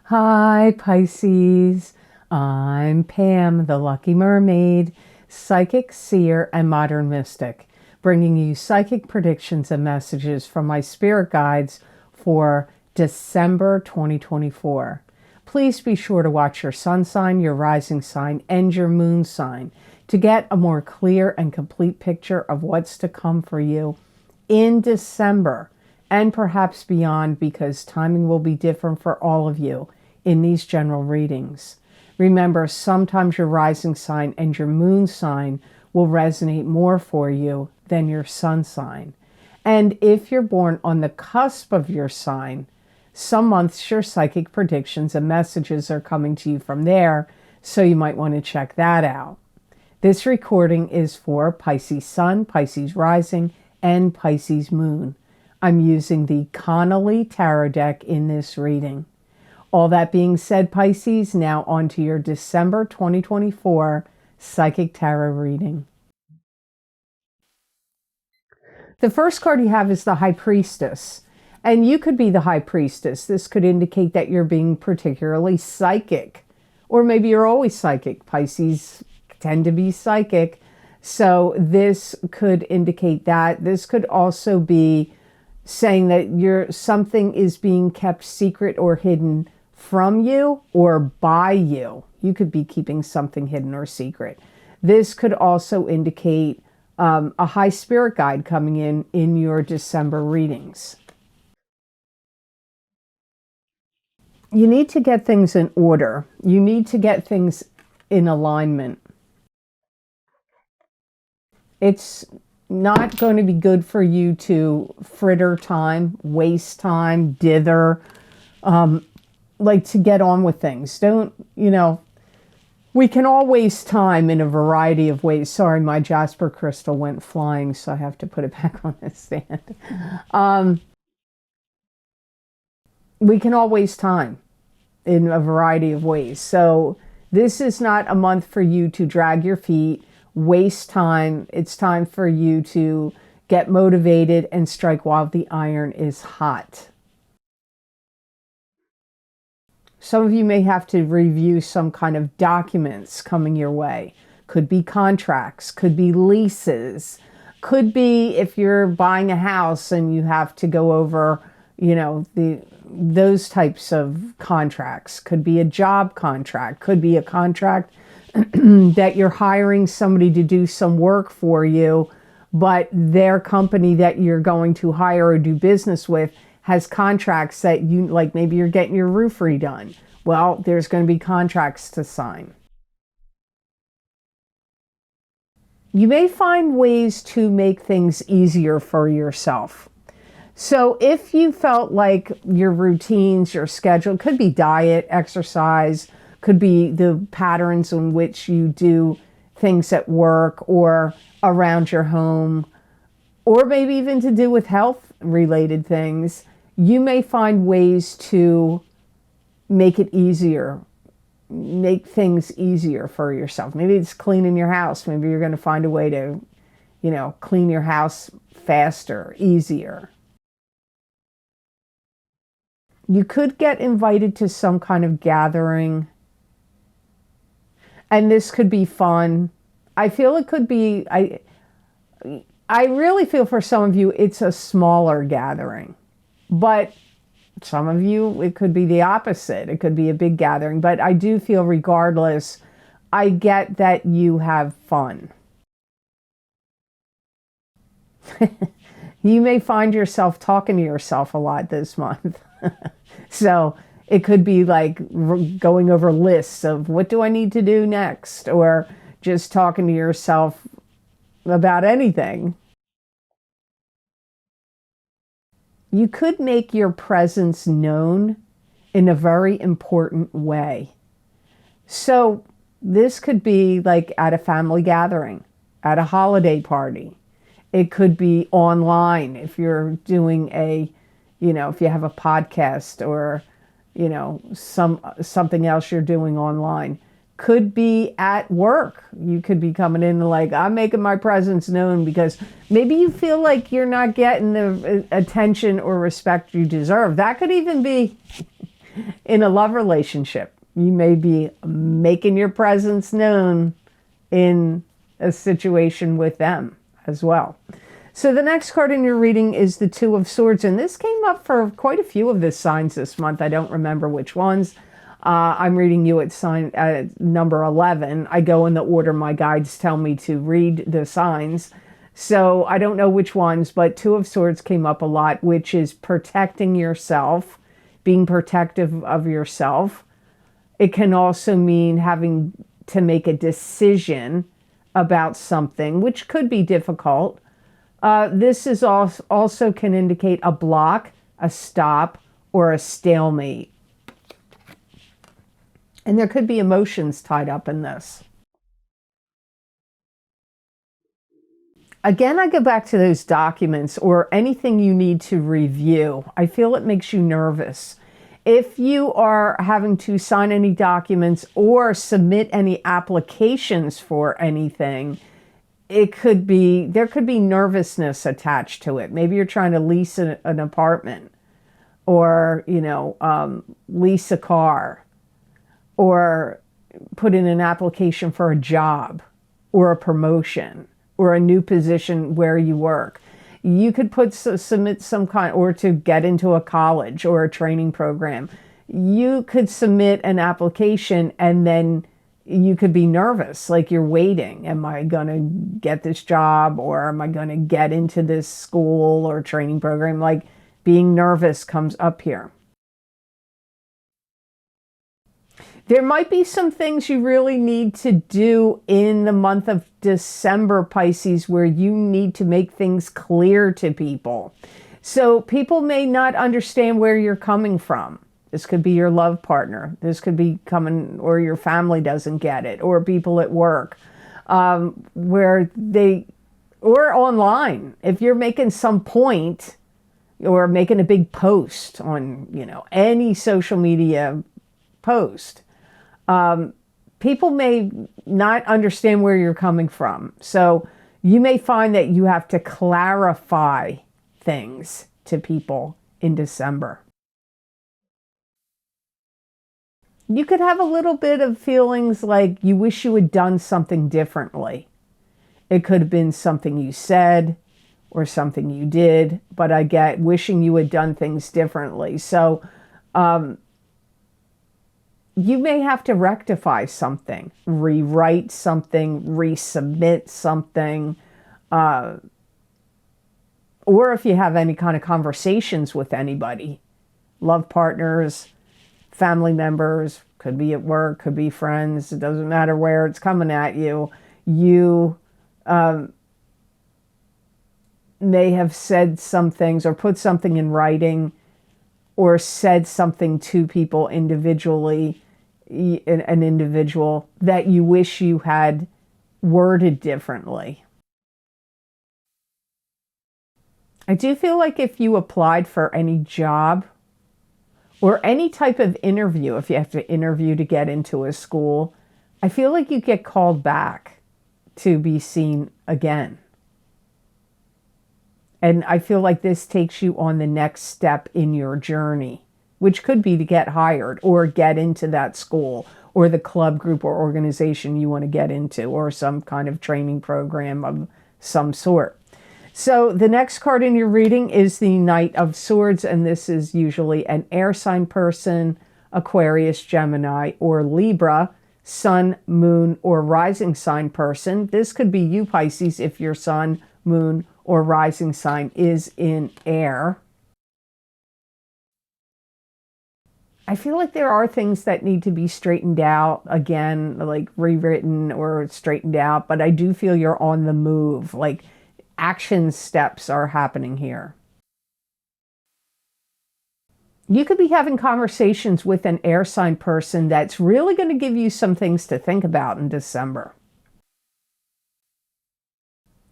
Hi, Pisces. I'm Pam, the Lucky Mermaid, psychic, seer, and modern mystic, bringing you psychic predictions and messages from my spirit guides for December 2024. Please be sure to watch your sun sign, your rising sign, and your moon sign to get a more clear and complete picture of what's to come for you in December and perhaps beyond, because timing will be different for all of you in these general readings. Remember, sometimes your rising sign and your moon sign will resonate more for you than your sun sign. And if you're born on the cusp of your sign, some months your psychic predictions and messages are coming to you from there, so you might want to check that out. This recording is for Pisces Sun, Pisces Rising, and Pisces Moon. I'm using the Connolly Tarot deck in this reading. All that being said, Pisces, now on to your December 2024 Psychic Tarot reading. The first card you have is the High Priestess. And you could be the High Priestess. This could indicate that you're being particularly psychic. Or maybe you're always psychic. Pisces tend to be psychic. So this could indicate that. This could also be saying that something is being kept secret or hidden from you or by you. You could be keeping something hidden or secret. This could also indicate a high spirit guide coming in your December readings. You need to get things in order. You need to get things in alignment. It's not going to be good for you to fritter time, waste time, dither, like to get on with things. We can all waste time in a variety of ways. Sorry, my Jasper crystal went flying, so I have to put it back on the stand. We can all waste time in a variety of ways. So this is not a month for you to drag your feet, waste time. It's time for you to get motivated and strike while the iron is hot. Some of you may have to review some kind of documents coming your way. Could be contracts, could be leases, could be if you're buying a house and you have to go over, those types of contracts. Could be a job contract, could be a contract that you're hiring somebody to do some work for you, but their company that you're going to hire or do business with has contracts that maybe you're getting your roof redone. Well, there's going to be contracts to sign. You may find ways to make things easier for yourself. So if you felt like your routines, your schedule, could be diet, exercise, could be the patterns in which you do things at work or around your home, or maybe even to do with health-related things, you may find ways to make it easier, make things easier for yourself. Maybe it's cleaning your house. Maybe you're going to find a way to, clean your house faster, easier. You could get invited to some kind of gathering, and this could be fun. I feel it could be, I really feel for some of you it's a smaller gathering, but some of you it could be the opposite. It could be a big gathering, but I do feel regardless, I get that you have fun. You may find yourself talking to yourself a lot this month. So it could be like going over lists of what do I need to do next, or just talking to yourself about anything. You could make your presence known in a very important way. So this could be like at a family gathering, at a holiday party. It could be online if you're doing if you have a podcast or, something else you're doing online. Could be at work. You could be coming in like, I'm making my presence known because maybe you feel like you're not getting the attention or respect you deserve. That could even be in a love relationship. You may be making your presence known in a situation with them as well. So the next card in your reading is the Two of Swords, and this came up for quite a few of the signs this month. I don't remember which ones. I'm reading you at sign number 11. I go in the order my guides tell me to read the signs. So I don't know which ones, but Two of Swords came up a lot, which is protecting yourself, being protective of yourself. It can also mean having to make a decision about something, which could be difficult. This is also can indicate a block, a stop, or a stalemate. And there could be emotions tied up in this. Again, I go back to those documents or anything you need to review. I feel it makes you nervous. If you are having to sign any documents or submit any applications for anything, there could be nervousness attached to it. Maybe you're trying to lease an apartment or, lease a car or put in an application for a job or a promotion or a new position where you work. You could submit some kind, or to get into a college or a training program. You could submit an application and then you could be nervous, like you're waiting. Am I going to get this job, or am I going to get into this school or training program? Like being nervous comes up here. There might be some things you really need to do in the month of December, Pisces, where you need to make things clear to people. So people may not understand where you're coming from. This could be your love partner. This could be coming, or your family doesn't get it, or people at work, or online. If you're making some point or making a big post on, any social media post, people may not understand where you're coming from. So you may find that you have to clarify things to people in December. You could have a little bit of feelings like you wish you had done something differently. It could have been something you said or something you did, but I get wishing you had done things differently. So, you may have to rectify something, rewrite something, resubmit something, or if you have any kind of conversations with anybody, love partners, family members, could be at work, could be friends, it doesn't matter where it's coming at you. You may have said some things or put something in writing or said something to people individually, an individual that you wish you had worded differently. I do feel like if you applied for any job or any type of interview, if you have to interview to get into a school, I feel like you get called back to be seen again. And I feel like this takes you on the next step in your journey, which could be to get hired or get into that school or the club, group, or organization you want to get into, or some kind of training program of some sort. So the next card in your reading is the Knight of Swords, and this is usually an air sign person, Aquarius, Gemini, or Libra, sun, moon, or rising sign person. This could be you, Pisces, if your sun, moon, or rising sign is in air. I feel like there are things that need to be straightened out, again, like rewritten or straightened out, but I do feel you're on the move, like action steps are happening here. You could be having conversations with an air sign person that's really going to give you some things to think about in December.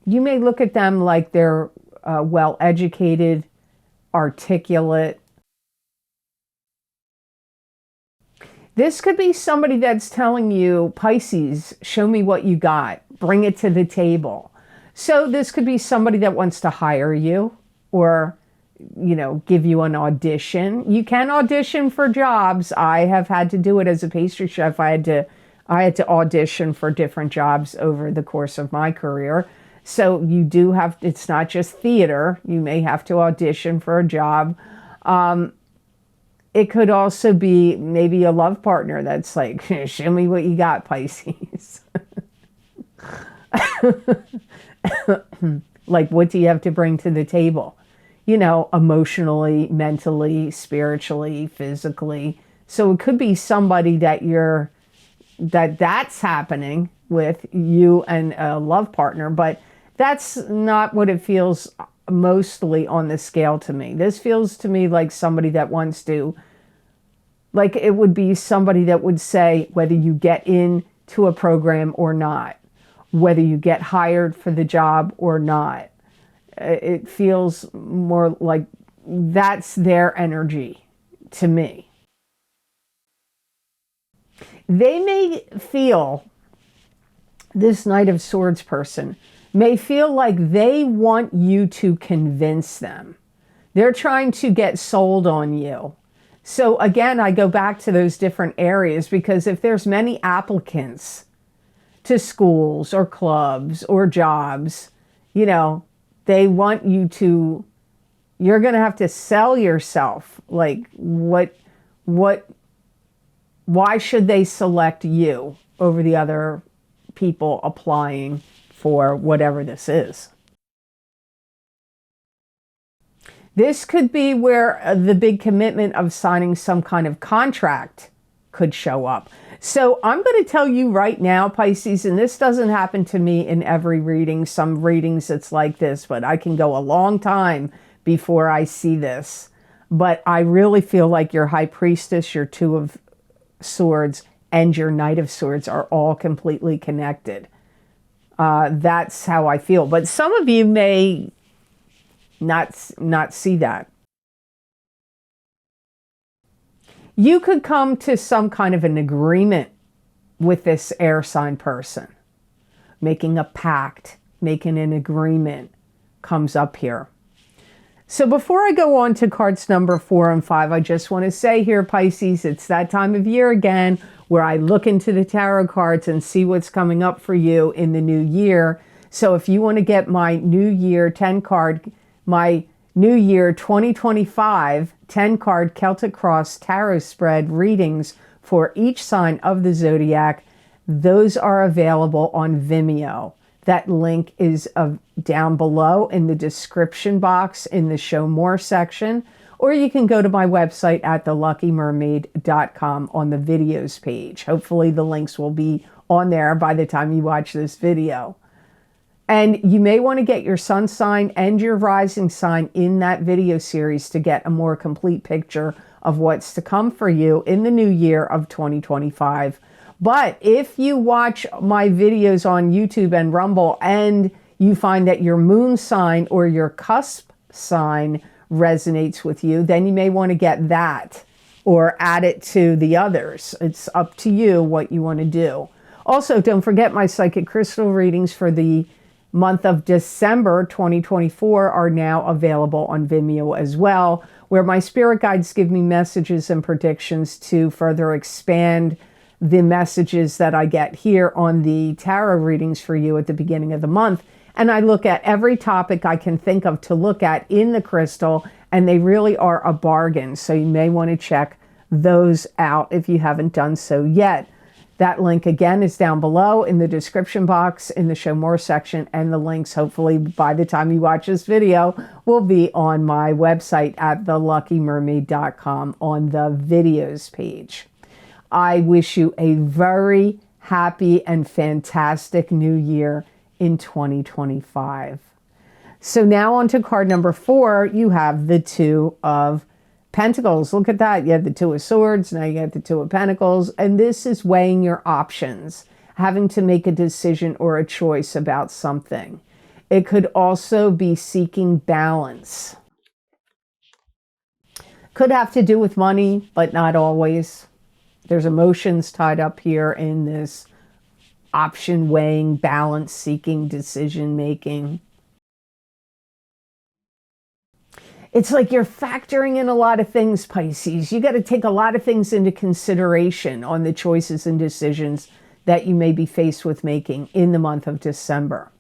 You may look at them like they're well-educated, articulate. This could be somebody that's telling you, Pisces, show me what you got. Bring it to the table. So this could be somebody that wants to hire you or give you an audition. You can audition for jobs. I have had to do it as a pastry chef. I had to audition for different jobs over the course of my career. So you do have, it's not just theater. You may have to audition for a job. It could also be maybe a love partner that's like, show me what you got, Pisces. Like, what do you have to bring to the table? Emotionally, mentally, spiritually, physically. So it could be somebody that's happening with you and a love partner, but that's not what it feels mostly on the scale to me. This feels to me like somebody that wants to, like it would be somebody that would say whether you get into a program or not, whether you get hired for the job or not. It feels more like that's their energy to me. They may feel, this Knight of Swords person may feel like they want you to convince them. They're trying to get sold on you. So again, I go back to those different areas, because if there's many applicants to schools or clubs or jobs, they want you to, you're going to have to sell yourself. Like why should they select you over the other people applying for whatever this is? This could be where the big commitment of signing some kind of contract could show up. So I'm going to tell you right now, Pisces, and this doesn't happen to me in every reading. Some readings it's like this, but I can go a long time before I see this. But I really feel like your High Priestess, your Two of Swords, and your Knight of Swords are all completely connected. That's how I feel. But some of you may not see that. You could come to some kind of an agreement with this air sign person. Making a pact, making an agreement comes up here. So before I go on to cards number 4 and 5, I just want to say here, Pisces, it's that time of year again where I look into the tarot cards and see what's coming up for you in the new year. So if you want to get my New Year 10 card, my New Year 2025 10-card Celtic Cross Tarot spread readings for each sign of the zodiac, those are available on Vimeo. That link is down below in the description box in the Show More section, or you can go to my website at theluckymermaid.com on the videos page. Hopefully the links will be on there by the time you watch this video. And you may want to get your sun sign and your rising sign in that video series to get a more complete picture of what's to come for you in the new year of 2025. But if you watch my videos on YouTube and Rumble and you find that your moon sign or your cusp sign resonates with you, then you may want to get that or add it to the others. It's up to you what you want to do. Also, don't forget my psychic crystal readings for the month of December 2024 are now available on Vimeo as well, where my spirit guides give me messages and predictions to further expand the messages that I get here on the tarot readings for you at the beginning of the month. And I look at every topic I can think of to look at in the crystal, and they really are a bargain. So you may want to check those out if you haven't done so yet. That link again is down below in the description box in the Show More section, and the links, hopefully by the time you watch this video, will be on my website at theluckymermaid.com on the videos page. I wish you a very happy and fantastic new year in 2025. So now on to card number 4, you have the Two of Pentacles. Look at that. You have the Two of Swords. Now you have the Two of Pentacles. And this is weighing your options, having to make a decision or a choice about something. It could also be seeking balance. Could have to do with money, but not always. There's emotions tied up here in this option weighing, balance seeking, decision making. It's like you're factoring in a lot of things, Pisces. You got to take a lot of things into consideration on the choices and decisions that you may be faced with making in the month of December.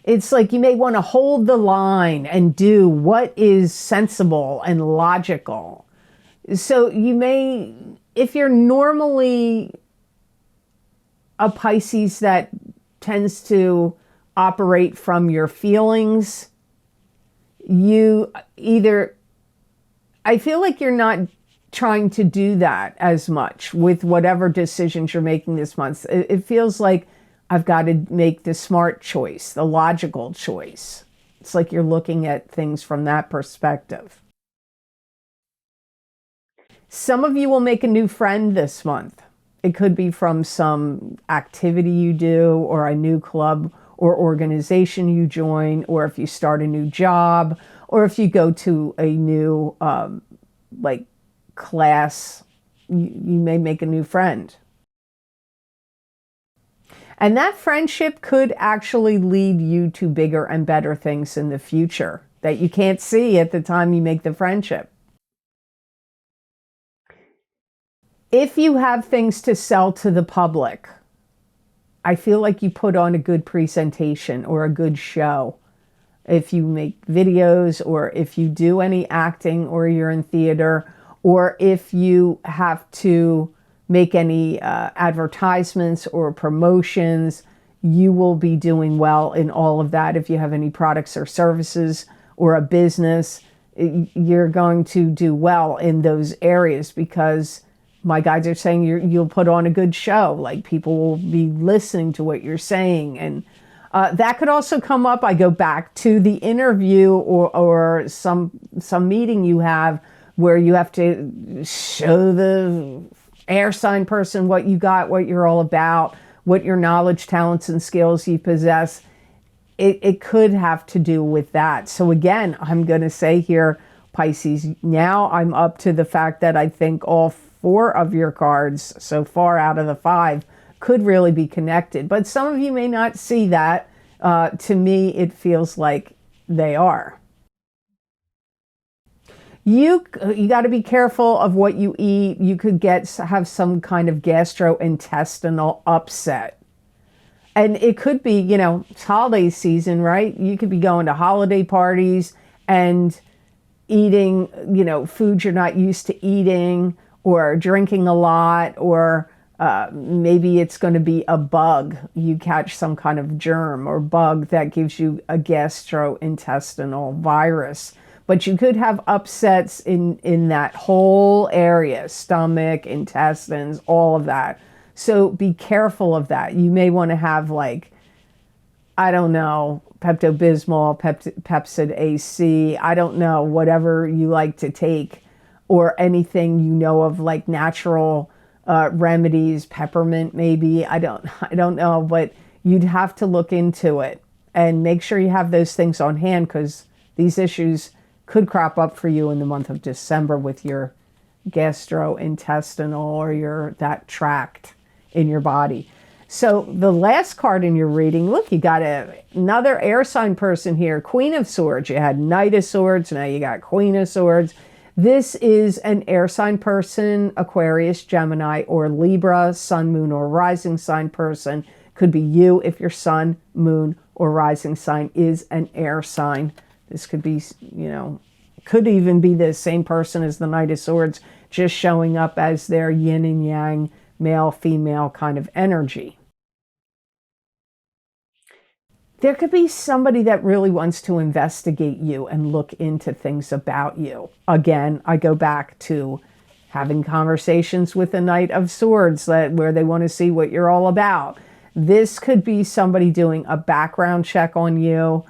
It's like you may want to hold the line and do what is sensible and logical. So you may, if you're normally a Pisces that tends to operate from your feelings, I feel like you're not trying to do that as much with whatever decisions you're making this month. It feels like I've got to make the smart choice, the logical choice. It's like you're looking at things from that perspective. Some of you will make a new friend this month. It could be from some activity you do, or a new club or organization you join, or if you start a new job, or if you go to a new class, you may make a new friend. And that friendship could actually lead you to bigger and better things in the future that you can't see at the time you make the friendship. If you have things to sell to the public, I feel like you put on a good presentation or a good show. If you make videos, or if you do any acting, or you're in theater, or if you have to make any advertisements or promotions, you will be doing well in all of that. If you have any products or services or a business, you're going to do well in those areas, because my guides are saying you'll put on a good show. Like, people will be listening to what you're saying. And that could also come up. I go back to the interview or some meeting you have where you have to show the air sign person what you got, what you're all about, what your knowledge, talents, and skills you possess. It could have to do with that. So again, I'm going to say here, Pisces, now I'm up to the fact that I think all 4 of your cards so far out of the 5 could really be connected. But some of you may not see that. To me, it feels like they are. You got to be careful of what you eat. You could have some kind of gastrointestinal upset. And it could be, it's holiday season, right? You could be going to holiday parties and eating, food you're not used to eating, or drinking a lot, or maybe it's going to be a bug. You catch some kind of germ or bug that gives you a gastrointestinal virus. But you could have upsets in that whole area, stomach, intestines, all of that. So be careful of that. You may want to have, I don't know, Pepto-Bismol, Pepsid AC, I don't know, whatever you like to take, or anything of natural remedies, peppermint maybe. I don't know, but you'd have to look into it and make sure you have those things on hand, because these issues could crop up for you in the month of December with your gastrointestinal or that tract in your body. So the last card in your reading, look, you got another air sign person here, Queen of Swords. You had Knight of Swords, now you got Queen of Swords. This is an air sign person, Aquarius, Gemini, or Libra, sun, moon, or rising sign person. Could be you if your sun, moon, or rising sign is an air sign. This could be, could even be the same person as the Knight of Swords, just showing up as their yin and yang, male, female kind of energy. There could be somebody that really wants to investigate you and look into things about you. Again, I go back to having conversations with the Knight of Swords where they want to see what you're all about. This could be somebody doing a background check on you,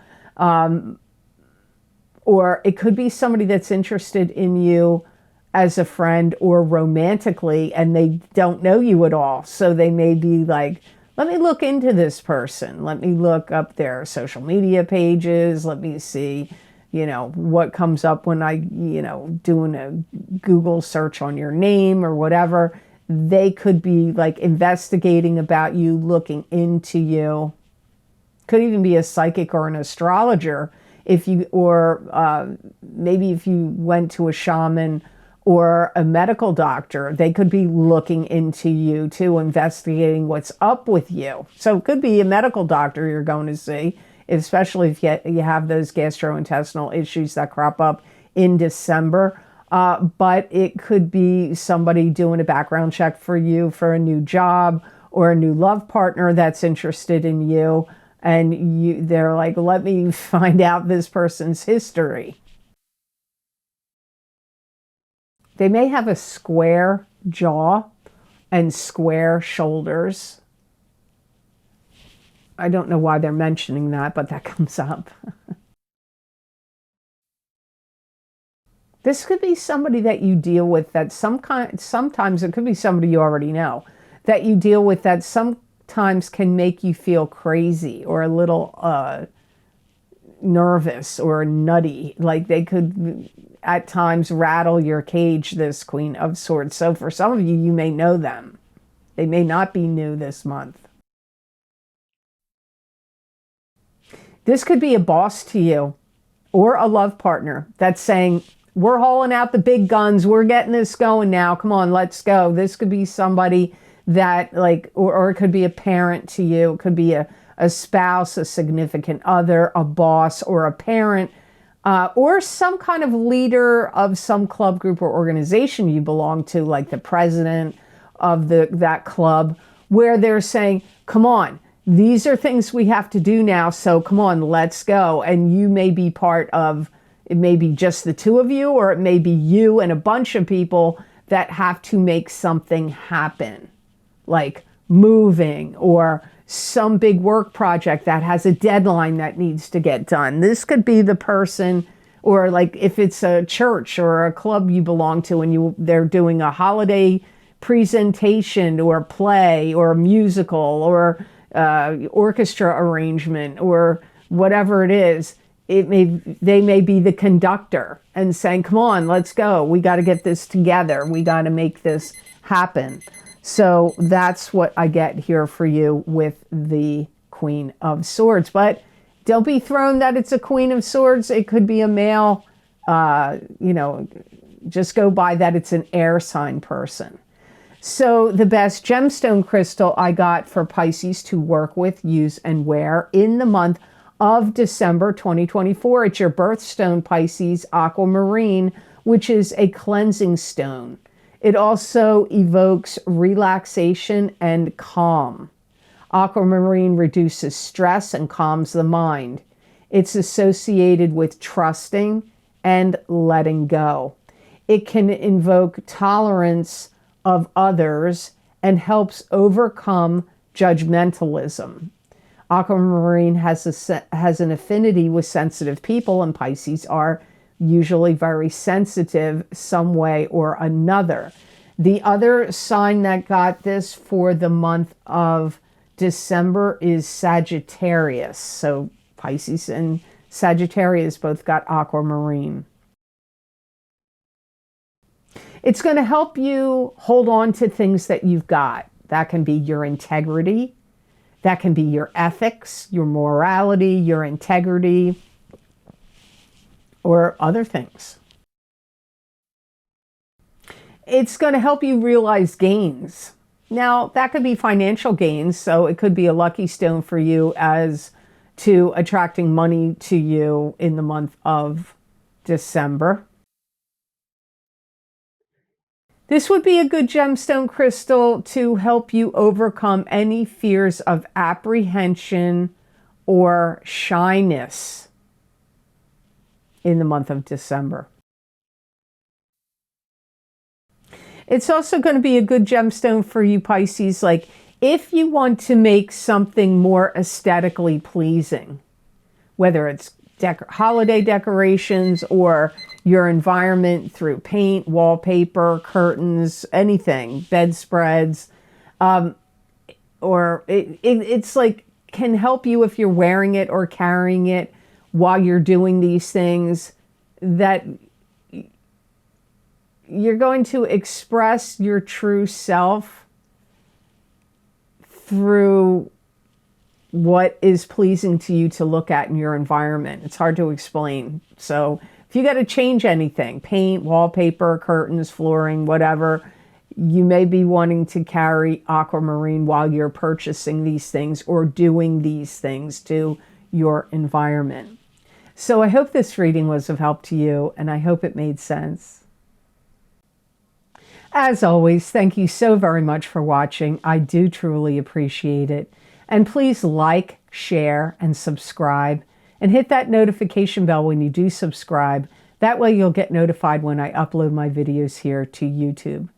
or it could be somebody that's interested in you as a friend or romantically, and they don't know you at all. So they may be like, let me look into this person. Let me look up their social media pages. Let me see, what comes up when I, doing a Google search on your name or whatever. They could be investigating about you, looking into you. Could even be a psychic or an astrologer if you, or maybe if you went to a shaman or a medical doctor, they could be looking into you too, investigating what's up with you. So it could be a medical doctor you're going to see, especially if you have those gastrointestinal issues that crop up in December. But it could be somebody doing a background check for you for a new job or a new love partner that's interested in you. And they're like, let me find out this person's history. They may have a square jaw and square shoulders. I don't know why they're mentioning that, but that comes up. This could be somebody that you deal with that sometimes it could be somebody you already know, that you deal with that sometimes can make you feel crazy or a little nervous or nutty. Like they could at times rattle your cage, this Queen of Swords. So for some of you, you may know them. They may not be new this month. This could be a boss to you or a love partner that's saying, we're hauling out the big guns. We're getting this going now. Come on, let's go. This could be somebody that like, or it could be a parent to you. It could be a spouse, a significant other, a boss, or a parent, or some kind of leader of some club, group, or organization you belong to, like the president of that club, where they're saying, come on, these are things we have to do now. So come on, let's go. And you may be part of, it may be just the two of you, or it may be you and a bunch of people that have to make something happen, like moving or some big work project that has a deadline that needs to get done. This could be the person, or like if it's a church or a club you belong to and they're doing a holiday presentation or play or a musical or orchestra arrangement or whatever it is. They may be the conductor and saying, come on, let's go. We got to get this together. We got to make this happen. So that's what I get here for you with the Queen of Swords. But don't be thrown that it's a Queen of Swords. It could be a male, just go by that it's an air sign person. So the best gemstone crystal I got for Pisces to work with, use, and wear in the month of December 2024. It's your birthstone, Pisces, aquamarine, which is a cleansing stone. It also evokes relaxation and calm. Aquamarine reduces stress and calms the mind. It's associated with trusting and letting go. It can invoke tolerance of others and helps overcome judgmentalism. Aquamarine has an affinity with sensitive people, and Pisces are usually very sensitive some way or another. The other sign that got this for the month of December is Sagittarius. So Pisces and Sagittarius both got aquamarine. It's going to help you hold on to things that you've got. That can be your integrity. That can be your ethics, your morality, your integrity, or other things. It's going to help you realize gains. Now, that could be financial gains, so it could be a lucky stone for you as to attracting money to you in the month of December. This would be a good gemstone crystal to help you overcome any fears of apprehension or shyness in the month of December. It's also going to be a good gemstone for you, Pisces, like if you want to make something more aesthetically pleasing, whether it's holiday decorations or your environment through paint, wallpaper, curtains, anything, bedspreads, or it's like can help you if you're wearing it or carrying it while you're doing these things, that you're going to express your true self through what is pleasing to you to look at in your environment. It's hard to explain. So if you got to change anything, paint, wallpaper, curtains, flooring, whatever, you may be wanting to carry aquamarine while you're purchasing these things or doing these things to your environment. So I hope this reading was of help to you, and I hope it made sense. As always, thank you so very much for watching. I do truly appreciate it. And please like, share, and subscribe, and hit that notification bell when you do subscribe. That way you'll get notified when I upload my videos here to YouTube.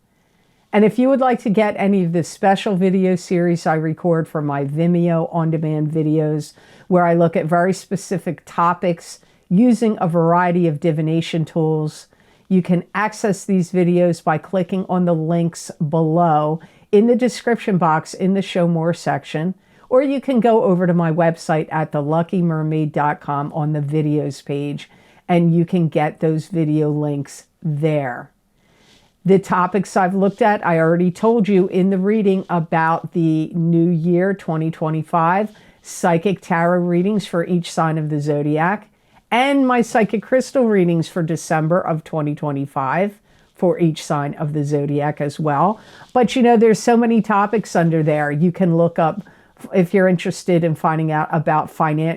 And if you would like to get any of the special video series I record for my Vimeo on-demand videos, where I look at very specific topics using a variety of divination tools, you can access these videos by clicking on the links below in the description box in the Show More section, or you can go over to my website at theluckymermaid.com on the videos page, and you can get those video links there. The topics I've looked at, I already told you in the reading about the new year 2025, psychic tarot readings for each sign of the zodiac, and my psychic crystal readings for December of 2025 for each sign of the zodiac as well. But you know, there's so many topics under there. You can look up if you're interested in finding out about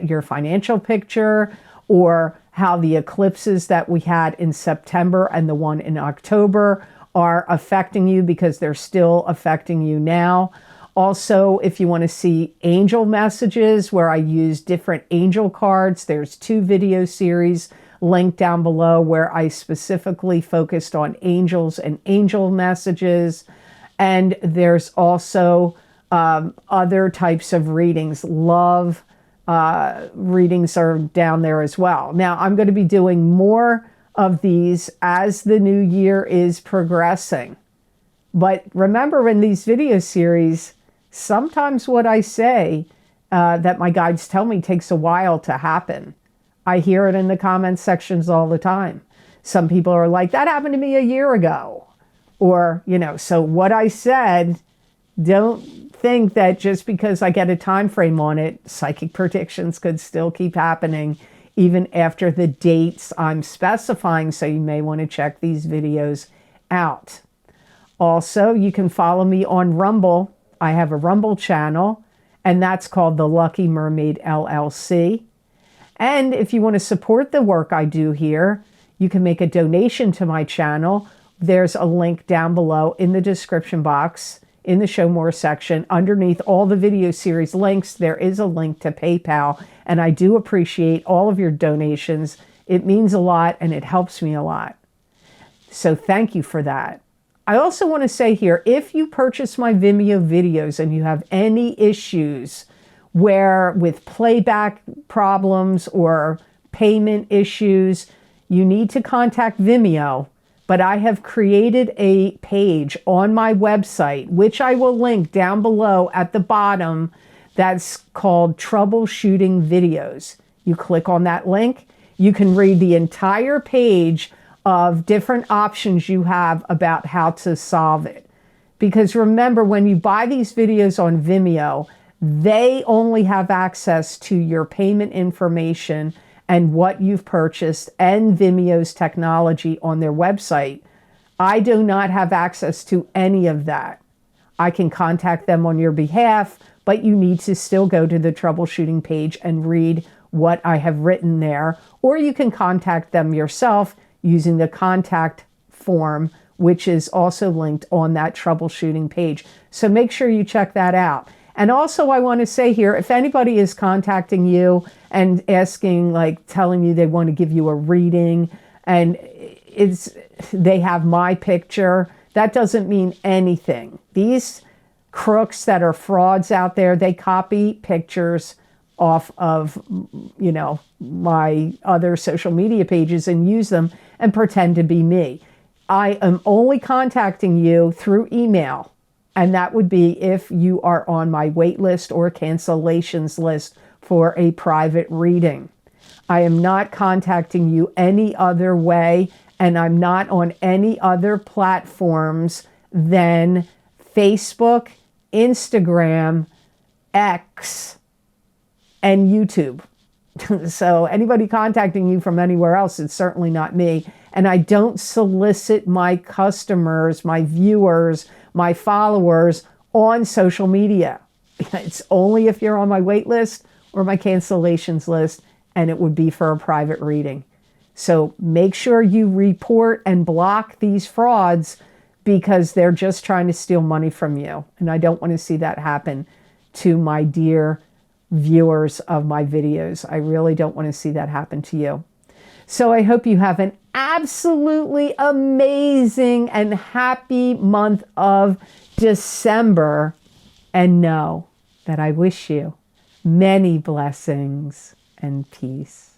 your financial picture, or how the eclipses that we had in September and the one in October are affecting you, because they're still affecting you now. Also, if you want to see angel messages where I use different angel cards, there's 2 video series linked down below where I specifically focused on angels and angel messages. And there's also other types of readings. Love readings are down there as well. Now, I'm going to be doing more of these as the new year is progressing. But remember, in these video series, sometimes what I say that my guides tell me takes a while to happen. I hear it in the comment sections all the time. Some people are like, that happened to me a year ago. Or, you know, so what I said, don't think that just because I get a time frame on it, psychic predictions could still keep happening even after the dates I'm specifying. So you may want to check these videos out. Also, you can follow me on Rumble. I have a Rumble channel, and that's called the Lucky Mermaid LLC. And if you want to support the work I do here, you can make a donation to my channel. There's a link down below in the description box in the Show More section. Underneath all the video series links, there is a link to PayPal, and I do appreciate all of your donations. It means a lot, and it helps me a lot. So thank you for that. I also want to say here, if you purchase my Vimeo videos and you have any issues with playback problems or payment issues, you need to contact Vimeo. But I have created a page on my website, which I will link down below at the bottom, that's called Troubleshooting Videos. You click on that link, you can read the entire page of different options you have about how to solve it. Because remember, when you buy these videos on Vimeo, they only have access to your payment information and what you've purchased and Vimeo's technology on their website. I do not have access to any of that. I can contact them on your behalf, but you need to still go to the troubleshooting page and read what I have written there. Or you can contact them yourself using the contact form, which is also linked on that troubleshooting page. So make sure you check that out. And also, I want to say here, if anybody is contacting you and asking, like telling you they want to give you a reading and they have my picture, that doesn't mean anything. These crooks that are frauds out there, they copy pictures off of, you know, my other social media pages and use them and pretend to be me. I am only contacting you through email. And that would be if you are on my wait list or cancellations list for a private reading. I am not contacting you any other way, and I'm not on any other platforms than Facebook, Instagram, X, and YouTube. So anybody contacting you from anywhere else, it's certainly not me. And I don't solicit my customers, my viewers, my followers on social media. It's only if you're on my wait list or my cancellations list, and it would be for a private reading. So make sure you report and block these frauds, because they're just trying to steal money from you. And I don't want to see that happen to my dear viewers of my videos. I really don't want to see that happen to you. So I hope you have an absolutely amazing and happy month of December. And know that I wish you many blessings and peace.